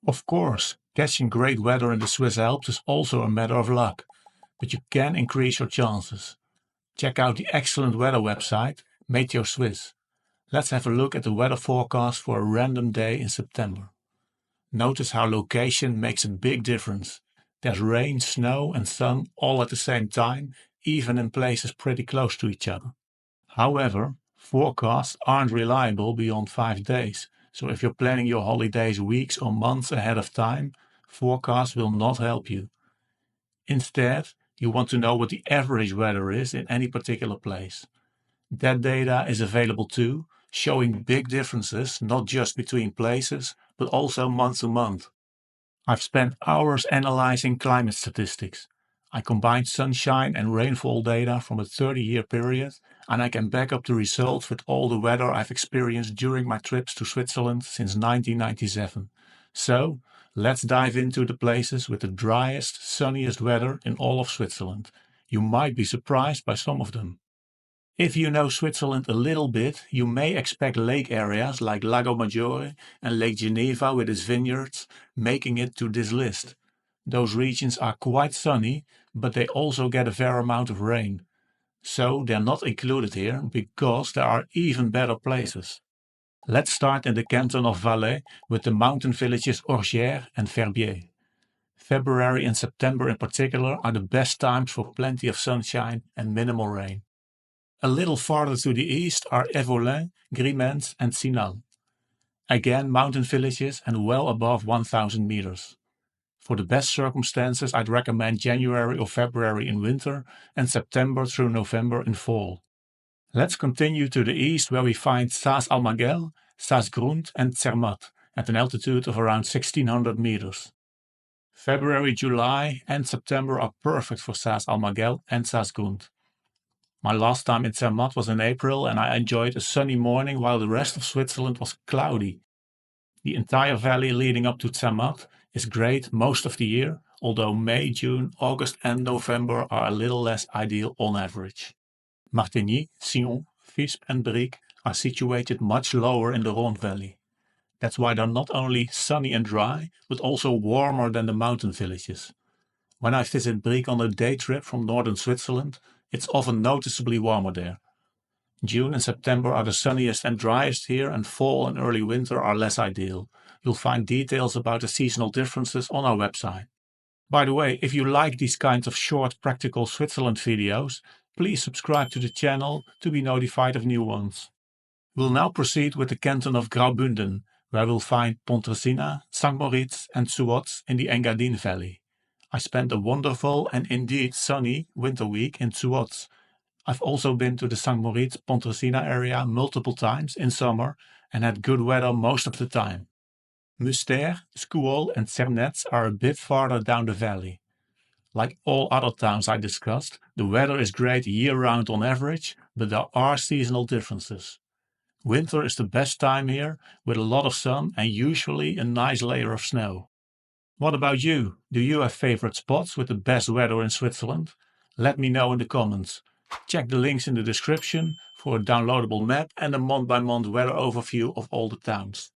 Of course, catching great weather in the Swiss Alps is also a matter of luck, but you can increase your chances. Check out the excellent weather website, Meteo Swiss. Let's have a look at the weather forecast for a random day in September. Notice how location makes a big difference. There's rain, snow and sun all at the same time, even in places pretty close to each other. However, forecasts aren't reliable beyond 5 days, so if you're planning your holidays weeks or months ahead of time, forecasts will not help you. Instead, you want to know what the average weather is in any particular place. That data is available too, showing big differences not just between places, but also month to month. I've spent hours analyzing climate statistics. I combined sunshine and rainfall data from a 30-year period, and I can back up the results with all the weather I've experienced during my trips to Switzerland since 1997. So, let's dive into the places with the driest, sunniest weather in all of Switzerland. You might be surprised by some of them. If you know Switzerland a little bit, you may expect lake areas like Lago Maggiore and Lake Geneva with its vineyards making it to this list. Those regions are quite sunny, but they also get a fair amount of rain. So they're not included here because there are even better places. Let's start in the canton of Valais with the mountain villages Orgères and Verbier. February and September in particular are the best times for plenty of sunshine and minimal rain. A little farther to the east are Evolin, Grimens and Cinal. Again mountain villages and well above 1000 meters. For the best circumstances I'd recommend January or February in winter and September through November in fall. Let's continue to the east where we find Saas-Almagell, Saas-Grund and Zermatt at an altitude of around 1600 meters. February, July and September are perfect for Saas-Almagell and Saas-Grund. My last time in Zermatt was in April and I enjoyed a sunny morning while the rest of Switzerland was cloudy. The entire valley leading up to Zermatt is great most of the year, although May, June, August and November are a little less ideal on average. Martigny, Sion, Visp and Brieg are situated much lower in the Rhône Valley. That's why they're not only sunny and dry, but also warmer than the mountain villages. When I visit Brieg on a day trip from northern Switzerland, it's often noticeably warmer there. June and September are the sunniest and driest here, and fall and early winter are less ideal. You'll find details about the seasonal differences on our website. By the way, if you like these kinds of short practical Switzerland videos, please subscribe to the channel to be notified of new ones. We'll now proceed with the canton of Graubünden, where we'll find Pontresina, St. Moritz and Suoz in the Engadine Valley. I spent a wonderful and indeed sunny winter week in Suoz. I've also been to the St. Moritz Pontresina area multiple times in summer and had good weather most of the time. Mustère, Scuol and Cernetz are a bit farther down the valley. Like all other towns I discussed, the weather is great year-round on average, but there are seasonal differences. Winter is the best time here, with a lot of sun and usually a nice layer of snow. What about you? Do you have favorite spots with the best weather in Switzerland? Let me know in the comments. Check the links in the description for a downloadable map and a month-by-month weather overview of all the towns.